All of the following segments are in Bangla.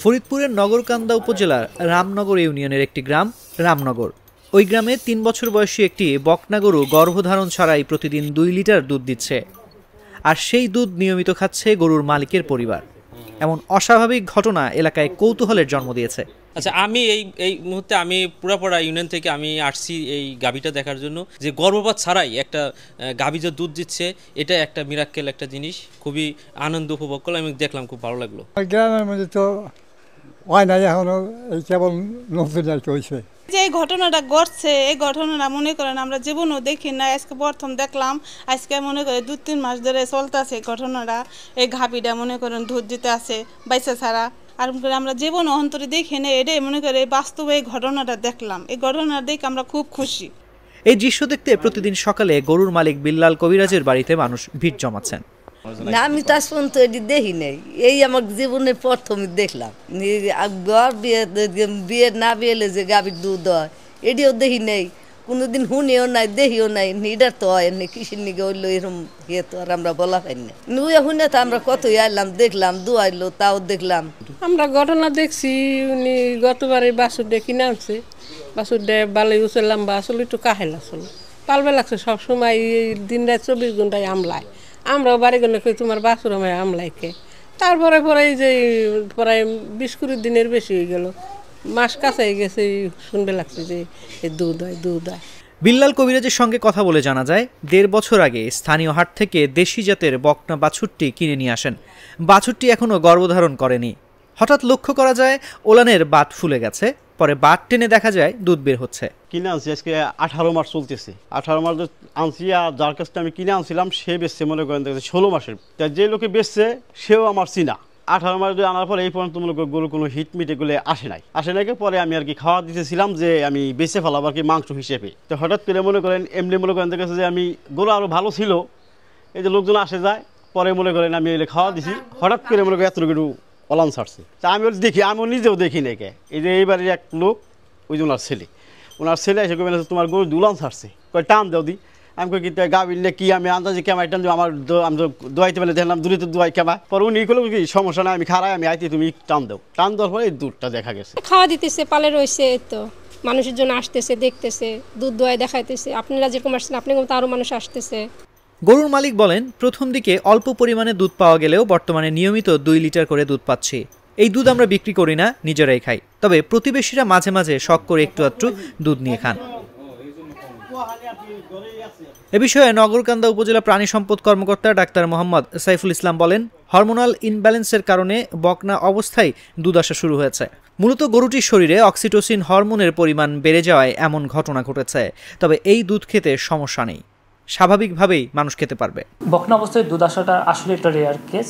ফরিদপুরের নগরকান্দা উপজেলার রামনগর ইউনিয়নের একটি গ্রাম রামনগর। ওই গ্রামে ৩ বছর বয়সী একটি বকনা গরু গর্ভধারণ ছাড়াই প্রতিদিন ২ লিটার দুধ দিচ্ছে, আর সেই দুধ নিয়মিত খাচ্ছে গরুর মালিকের পরিবার। এমন অস্বাভাবিক ঘটনা এলাকায় কৌতূহলের জন্ম দিয়েছে। আচ্ছা, আমি এই মুহূর্তে আমি পুরাপাড়া ইউনিয়ন থেকে আমি আসছি এই গাভীটা দেখার জন্য, যে গর্ভপাত ছাড়াই একটা গাভী যে দুধ দিচ্ছে, এটা একটা মিরাক্কেল একটা জিনিস। খুবই আনন্দ উপভোগ করলাম, আমি দেখলাম, খুব ভালো লাগলো। গ্রামের মধ্যে তো হয় না, এখনো এই কেবল নতুন আর কি হয়েছে। যে এই ঘটনাটা ঘটছে, এই ঘটনাটা মনে করেন আমরা জীবনও দেখি না, আজকে প্রথম দেখলাম। আজকে মনে করে ২-৩ মাস ধরে চলতেছে ঘটনাটা। এই গাভীটা মনে করেন দুধ দিতে আছে বাইসা ছাড়া, আর আমরা জীবন অন্তরে দেখি না। এটাই মনে করে বাস্তবে এই ঘটনাটা দেখলাম। এই ঘটনাটা দেখে আমরা খুব খুশি। এই দৃশ্য দেখতে প্রতিদিন সকালে গরুর মালিক বিল্লাল কবিরাজের বাড়িতে মানুষ ভিড় জমাচ্ছেন। না, আমি তো আজ পর্যন্ত এটি দেখি নাই, এই আমার জীবনের প্রথম দেখলাম। বিয়ে না বিয়েলে যে গাভীর দুধ হয় এটিও দেখি নেই, কোনোদিন শুনেও নাই, দেখিও নাই। নিডার তো হয় এমনি কৃষির নিকে হইলো, এরকম ইয়ে তো আর আমরা বলা পাই না। নুয়ে শুনে তো আমরা কতই আইলাম, দেখলাম, দুয়াইলো, তাও দেখলাম। আমরা ঘটনা দেখছি, উনি গতবারে বাছুর ডে কিনে আনছে, বাছুর ডে বালাই উচলাম, বা আসলে একটু কাহেল আসলে পালবে লাগছে সবসময়, দিন রাত ২৪ ঘন্টায় আমলায়। আমরাও বাড়ি গেলে কই তোমার বাছুর আমায় আমলাইকে। তারপরে পরে যে প্রায় ২০-২০ দিনের বেশি হয়ে গেল, মাস কাছে গেছে, শুনবে লাগছে যে দুধ হয়, দুধ হয়। বিল্লাল কবিরাজের সঙ্গে কথা বলে জানা যায়, ১.৫ বছর আগে স্থানীয় হাট থেকে দেশি জাতের বকনা বাছুরটি কিনে নিয়ে আসেন। বাছুরটি এখনও গর্ভধারণ করেনি। হঠাৎ লক্ষ্য করা যায় ওলানের বাত ফুলে গেছে। পরে বাত টেনে দেখা যায় দুধ বের হচ্ছে। কিনে আনছি আজকে ১৮ মাস চলতেছে। ১৮ মাস আনছি, আর যার কাছটা আমি কিনে আনছিলাম সে বেচছে মনে করেন ১৬ মাসের। তা যে লোকে বেচছে সেও আমার চিনা। ১৮ মাস আনার পরে এই পর্যন্ত মনে করি গরু কোনো হিট মিট এগুলো আসে নাই। পরে আমি আর কি খাওয়া দিতেছিলাম যে আমি বেঁচে ফেলাম আর কি মাংস হিসেবে। তো হঠাৎ করে মনে করেন এমনি মনে করেন দেখেছে যে আমি গরু আরও ভালো ছিল, এই যে লোকজন আসে যায়, পরে মনে করেন আমি এলে খাওয়া দিছি, হঠাৎ করে মনে করেন এতটুকু অলান ছাড়ছে। তা আমি দেখি, আমি নিজেও দেখি নাকি, এই যে এইবারের এক লোক, ওই যে ওনার ছেলে এসে কবে তোমার গরু দুলান ছাড়ছে, কয় টান দেও দি। আমি কই কি গাভীর নে কি, আমি আন্দাজে কেমন টান দেবো, আমার আমি তো দোয়াইতে পারলে দেখলাম দূরে তো দোয়াই কেমা। পরে উনি করলো কি সমস্যা না, আমি খারাই, আমি আইতে তুমি টান দেও। টান দেওয়ার পরে এই দুধটা দেখা গেছে। খাওয়া দিতেছে, পালে রয়েছে, তো মানুষের জন্য আসতেছে, দেখতেছে, দুধ দোয়াই দেখাইতেছে। আপনারা যেরকম আসছেন, আপনি কিন্তু আরও মানুষ আসতেছে। গরুর মালিক বলেন, প্রথম দিকে অল্প পরিমাণে দুধ পাওয়া গেলেও বর্তমানে নিয়মিত ২ লিটার করে দুধ পাচ্ছি। এই দুধ আমরা বিক্রি করি না, নিজেরাই খাই। তবে প্রতিবেশীরা মাঝে মাঝে শখ করে একটু আধটু দুধ নিয়ে খান। এ বিষয়ে নগরকান্দা উপজেলা প্রাণী সম্পদ কর্মকর্তা ডাক্তার মোহাম্মদ সাইফুল ইসলাম বলেন, হরমোনাল ইনব্যালেন্সের কারণে বকনা অবস্থায় দুধ আসা শুরু হয়েছে। মূলত গরুটির শরীরে অক্সিটোসিন হরমোনের পরিমাণ বেড়ে যাওয়ায় এমন ঘটনা ঘটেছে। তবে এই দুধ খেতে সমস্যা নেই, স্বাভাবিকভাবেই মানুষ খেতে পারবে। বকনা অবস্থায় দুধ আসাটা আসলে একটা রেয়ার কেস।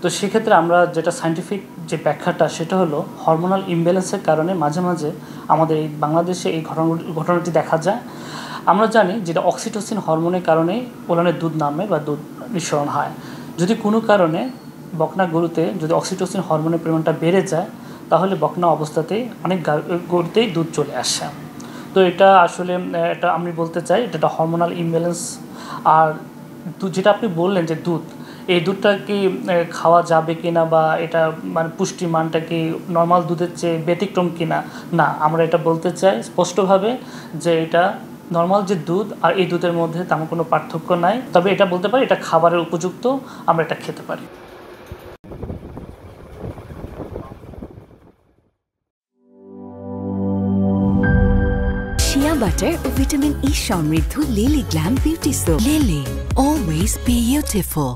তো সেক্ষেত্রে আমরা যেটা সায়েন্টিফিক যে ব্যাখ্যাটা, সেটা হলো হরমোনাল ইমব্যালেন্সের কারণে মাঝে মাঝে আমাদের এই বাংলাদেশে এই ঘটনাটি দেখা যায়। আমরা জানি যেটা অক্সিটোসিন হরমোনের কারণে ওলানের দুধ নামে বা দুধ নিঃসরণ হয়। যদি কোনো কারণে বকনা গরুতে যদি অক্সিটোসিন হরমোনের পরিমাণটা বেড়ে যায়, তাহলে বকনা অবস্থাতেই অনেক গরুতেই দুধ চলে আসে। তো এটা আসলে এটা আমি বলতে চাই, এটা একটা হরমোনাল ইমব্যালেন্স। আর যেটা আপনি বললেন যে দুধ, এই দুধটা কি খাওয়া যাবে কিনা, বা এটা মানে পুষ্টির মানটা কি নর্মাল দুধের চেয়ে ব্যতিক্রম কিনা, না, আমরা এটা বলতে চাই স্পষ্টভাবে যে এটা নর্মাল যে দুধ আর এই দুধের মধ্যে তেমন কোনো পার্থক্য নাই। তবে এটা বলতে পারি এটা খাবারের উপযুক্ত, আমরা এটা খেতে পারি। শিয়া বাটার ও ভিটামিন ই সমৃদ্ধ lily glam beauty soap. Lily, always beautiful.